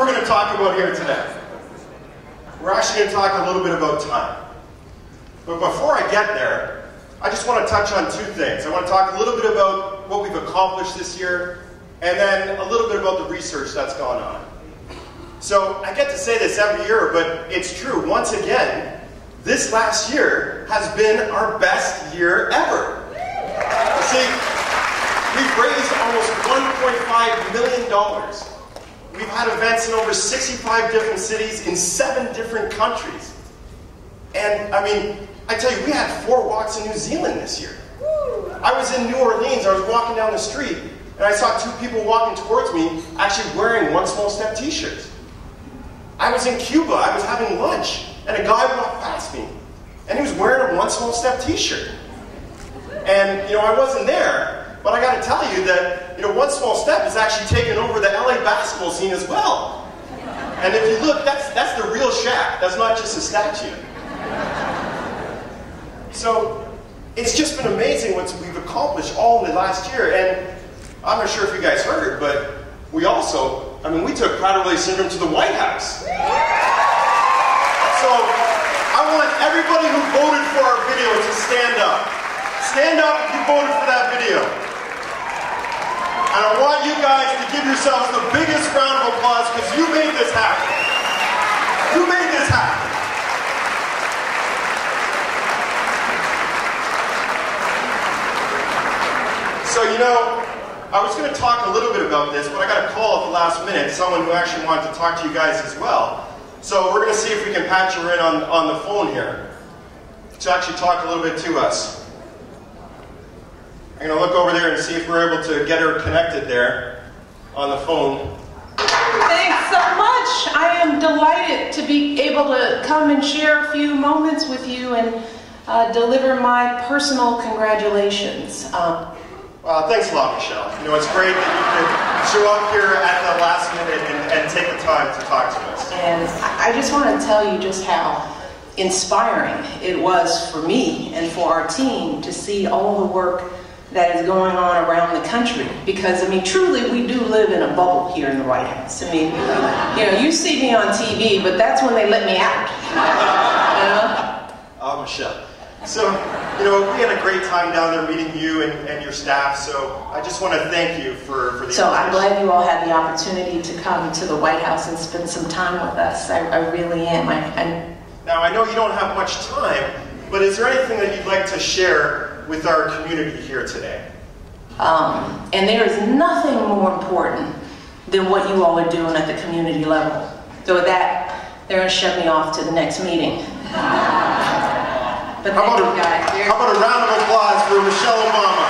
we're going to talk about here today. We're actually going to talk a little bit about time. But before I get there, I just want to touch on two things. I want to talk a little bit about what we've accomplished this year, and then a little bit about the research that's gone on. So I get to say this every year, but it's true. Once again, this last year has been our best year ever. You see, we've raised almost $1.5 million. We've had events in over 65 different cities in 7 different countries. And I mean, I tell you, we had 4 walks in New Zealand this year. I was in New Orleans, I was walking down the street, and I saw 2 people walking towards me actually wearing One Small Step t-shirts. I was in Cuba, I was having lunch, and a guy walked past me, and he was wearing a One Small Step t-shirt. And, you know, I wasn't there, but I got to tell you that, you know, One Small Step has actually taken over the LA basketball scene as well. And if you look, that's the real Shaq. That's not just a statue. So, it's just been amazing what we've accomplished all in the last year. And I'm not sure if you guys heard, but we also, we took Prader-Willi syndrome to the White House. So, I want everybody who voted for our video to stand up. Stand up if you voted for that video. And I want you guys to give yourselves the biggest round of applause because you made this happen. You made this happen. So, you know, I was going to talk a little bit about this, but I got a call at the last minute, someone who actually wanted to talk to you guys as well. So we're going to see if we can patch her in on the phone here to actually talk a little bit to us. I'm going to look over there and see if we're able to get her connected there on the phone. Thanks so much. I am delighted to be able to come and share a few moments with you and deliver my personal congratulations. Thanks a lot, Michelle. You know, it's great that you could show up here at the last minute and take the time to talk to us. And I just want to tell you just how inspiring it was for me and for our team to see all the work that is going on around the country. Because, truly we do live in a bubble here in the White House. You know, you see me on TV, but that's when they let me out. You know? Oh, Michelle. So, you know, we had a great time down there meeting you and your staff, so I just want to thank you for the So I'm glad you all had the opportunity to come to the White House and spend some time with us. I really am. Now, I know you don't have much time, but is there anything that you'd like to share with our community here today? And there is nothing more important than what you all are doing at the community level. So with that, they're going to shove me off to the next meeting. But thank you guys. How about a round of applause for Michelle Obama?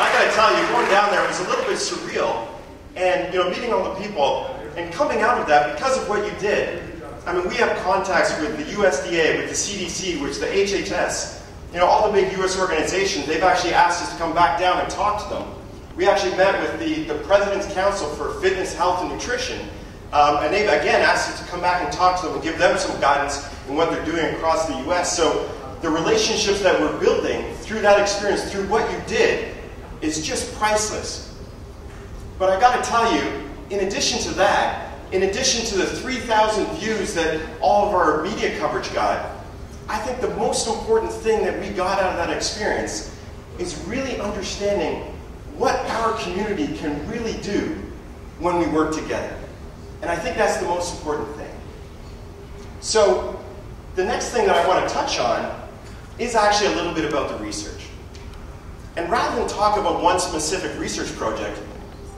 I gotta tell you, going down there was a little bit surreal. And, you know, meeting all the people and coming out of that because of what you did. We have contacts with the USDA, with the CDC, with the HHS, you know, all the big US organizations. They've actually asked us to come back down and talk to them. We actually met with the President's Council for Fitness, Health, and Nutrition. And they've again asked us to come back and talk to them and give them some guidance in what they're doing across the US. So the relationships that we're building through that experience, through what you did, is just priceless. But I gotta tell you, in addition to that, in addition to the 3,000 views that all of our media coverage got, I think the most important thing that we got out of that experience is really understanding what our community can really do when we work together. And I think that's the most important thing. So, the next thing that I want to touch on is actually a little bit about the research. And rather than talk about one specific research project,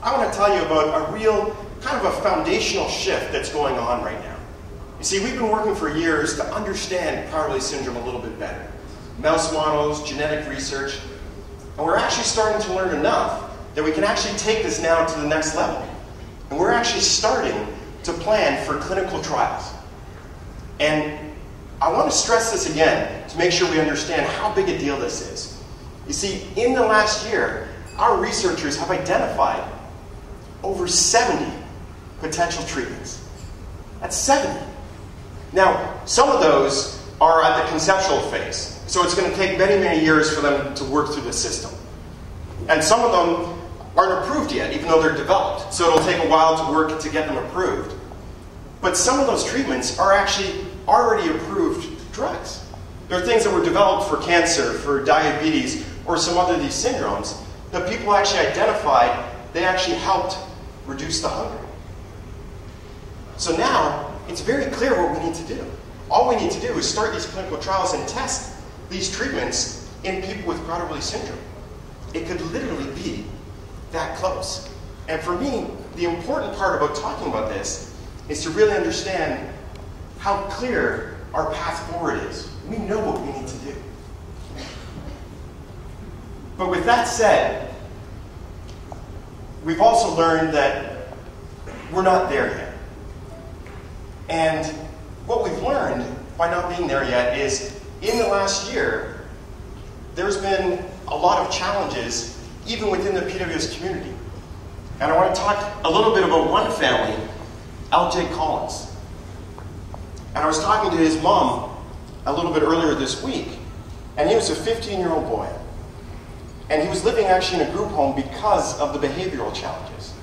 I want to tell you about a real, kind of a foundational shift that's going on right now. You see, we've been working for years to understand Prader-Willi syndrome a little bit better. Mouse models, genetic research, and we're actually starting to learn enough that we can actually take this now to the next level. And we're actually starting to plan for clinical trials. And I want to stress this again to make sure we understand how big a deal this is. You see, in the last year, our researchers have identified over 70 potential treatments. That's 70. Now, some of those are at the conceptual phase, so it's going to take many, many years for them to work through the system. And some of them aren't approved yet, even though they're developed. So it'll take a while to work to get them approved. But some of those treatments are actually already approved drugs. There are things that were developed for cancer, for diabetes, or some other of these syndromes that people actually identified they actually helped reduce the hunger. So now, it's very clear what we need to do. All we need to do is start these clinical trials and test these treatments in people with Prader-Willi syndrome. It could literally be that close. And for me, the important part about talking about this is to really understand how clear our path forward is. We know what we need to do. But with that said, we've also learned that we're not there yet. And what we've learned by not being there yet is, in the last year, there's been a lot of challenges even within the PWS community. And I want to talk a little bit about one family, LJ Collins. And I was talking to his mom a little bit earlier this week, and he was a 15-year-old boy. And he was living actually in a group home because of the behavioral challenges.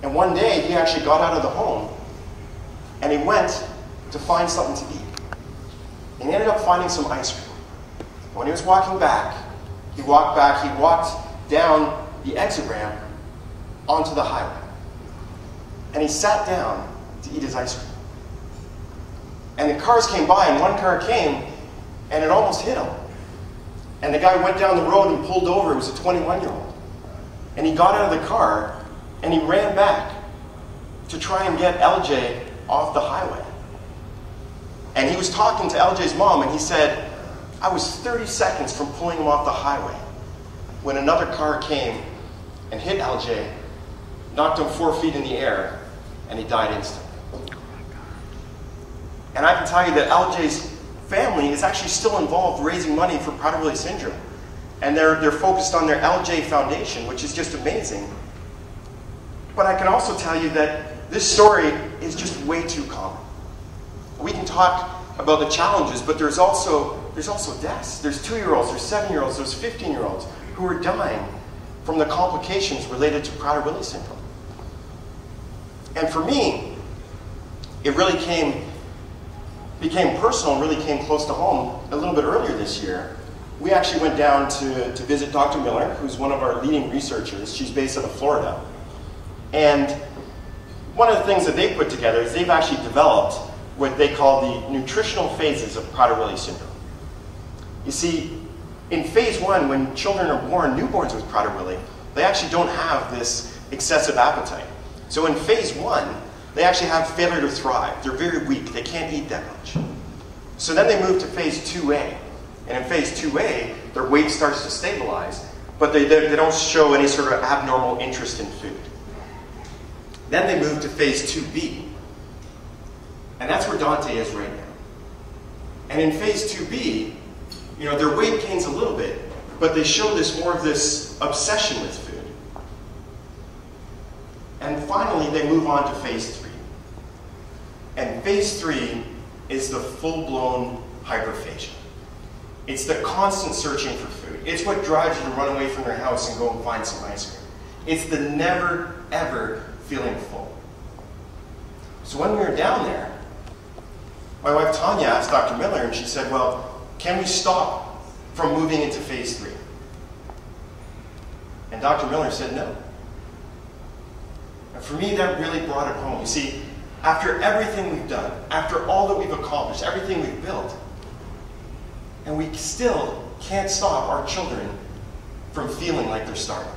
And one day, he actually got out of the home, and he went to find something to eat. And he ended up finding some ice cream. And when he was walking back, he walked down the exit ramp onto the highway. And he sat down to eat his ice cream. And the cars came by, and one car came, and it almost hit him. And the guy went down the road and pulled over. It was a 21-year-old. And he got out of the car, and he ran back to try and get LJ off the highway. And he was talking to LJ's mom, and he said, I was 30 seconds from pulling him off the highway when another car came and hit LJ, knocked him 4 feet in the air, and he died instantly. And I can tell you that LJ's family is actually still involved raising money for Prader-Willi syndrome. And they're focused on their LJ Foundation, which is just amazing. But I can also tell you that this story is just way too common. We can talk about the challenges, but there's also deaths. There's 2-year-olds, there's 7-year-olds, there's 15-year-olds who are dying from the complications related to Prader-Willi syndrome. And for me, it really became personal and really came close to home a little bit earlier this year. We actually went down to visit Dr. Miller, who's one of our leading researchers. She's based out of Florida. And one of the things that they put together is they've actually developed what they call the nutritional phases of Prader-Willi syndrome. You see, in phase 1, when children are born, newborns with Prader-Willi, they actually don't have this excessive appetite. So in phase 1, they actually have failure to thrive. They're very weak. They can't eat that much. So then they move to phase 2A. And in phase 2A, their weight starts to stabilize, but they don't show any sort of abnormal interest in food. Then they move to phase 2B. And that's where Dante is right now. And in phase 2B, their weight gains a little bit, but they show more of this obsession with food. And finally, they move on to phase 3. And phase 3 is the full-blown hyperphagia. It's the constant searching for food. It's what drives you to run away from your house and go and find some ice cream. It's the never, ever feeling full. So when we were down there, my wife Tanya asked Dr. Miller, and she said, well, can we stop from moving into phase 3? And Dr. Miller said no. And for me, that really brought it home. You see, after everything we've done, after all that we've accomplished, everything we've built, and we still can't stop our children from feeling like they're starving.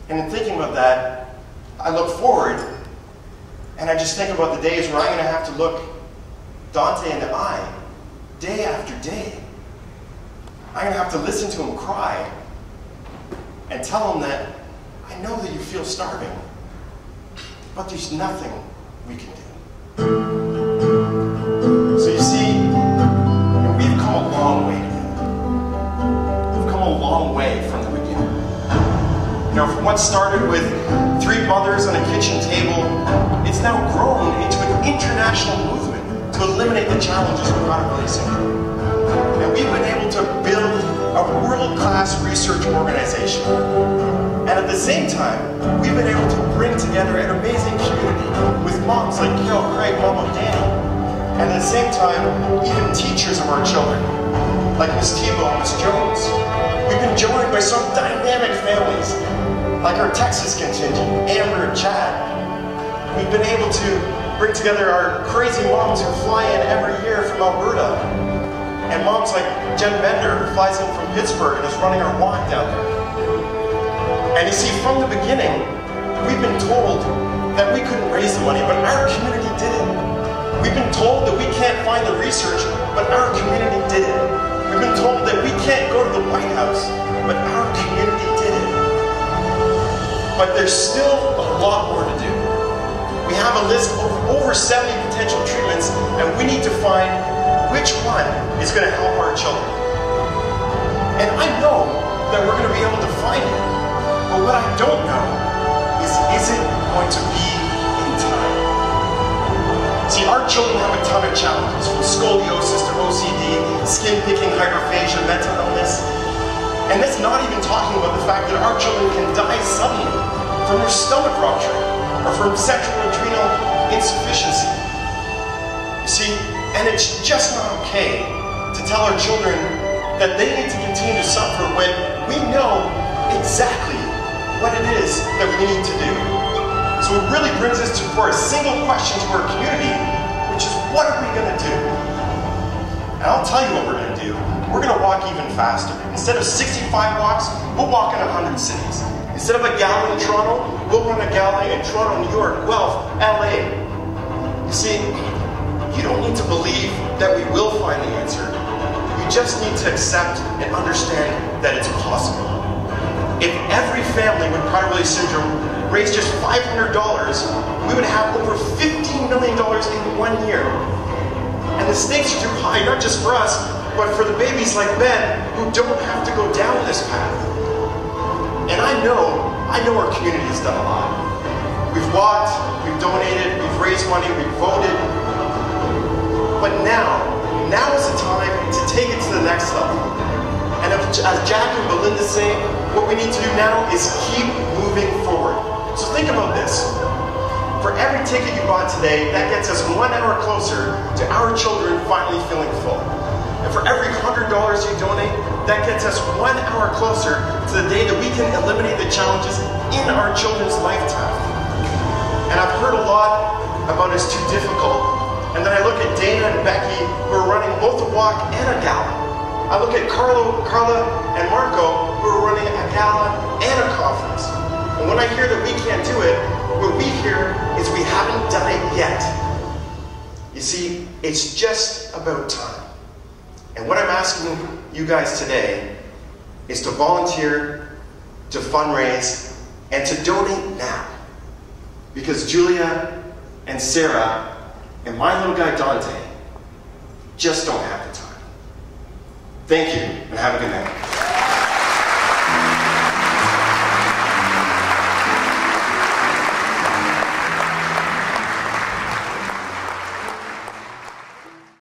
And in thinking about that, I look forward, and I just think about the days where I'm going to have to look Dante in the eye, day after day. I'm going to have to listen to him cry and tell him that I know that you feel starving, but there's nothing we can do. So you see, we've come a long way together. We've come a long way from the beginning. From what started with 3 mothers on a kitchen table, it's now grown into an international movement to eliminate the challenges of Prader-Willi syndrome. And we've been able to build a world-class research organization. And at the same time, we've been able to bring together an amazing community with moms like Carol, Craig, Mom, and Danny. And at the same time, even teachers of our children, like Miss Tebow and Miss Jones. We've been joined by some dynamic families, like our Texas contingent, Amber and Chad. We've been able to bring together our crazy moms who fly in every year from Alberta. And moms like Jen Bender, who flies in from Pittsburgh and is running our walk down there. And you see, from the beginning, we've been told that we couldn't raise the money, but our community did it. We've been told that we can't find the research, but our community did it. We've been told that we can't go to the White House, but our community did it. But there's still a lot more to do. We have a list of over 70 potential treatments, and we need to find which one is going to help our children. And I know that we're going to be able to find it, but what I don't know is it going to be in time? See, our children have a ton of challenges, from scoliosis to OCD, skin-picking, hyperphagia, mental illness. And that's not even talking about the fact that our children can die suddenly from their stomach rupture or from sexual adrenal insufficiency. You see, and it's just not okay to tell our children that they need to continue to suffer when we know exactly what it is that we need to do. So it really brings us for a single question to our community, which is, what are we going to do? And I'll tell you what we're going to do. We're going to walk even faster. Instead of 65 walks, we'll walk in 100 cities. Instead of a gala in Toronto, we'll run a gala in Toronto, New York, Guelph, LA. You see, you don't need to believe that we will find the answer. You just need to accept and understand that it's possible. If every family with Prader-Willi syndrome raised just $500, we would have over $15 million in 1 year. And the stakes are too high, not just for us, but for the babies like Ben who don't have to go down this path. And I know our community has done a lot. We've walked, we've donated, we've raised money, we've voted. But now is the time to take it to the next level. And as Jack and Belinda say, what we need to do now is keep moving forward. So think about this. For every ticket you bought today, that gets us 1 hour closer to our children finally feeling full. And for every $100 you donate, that gets us 1 hour closer to the day that we can eliminate the challenges in our children's lifetime. And I've heard a lot about it's too difficult. And then I look at Dana and Becky, who are running both a walk and a gala. I look at Carla and Marco, who are running a gala and a conference. And when I hear that we can't do it, what we hear is we haven't done it yet. You see, it's just about time. And what I'm asking you guys today is to volunteer, to fundraise, and to donate now. Because Julia and Sarah and my little guy Dante just don't have the time. Thank you, and have a good night.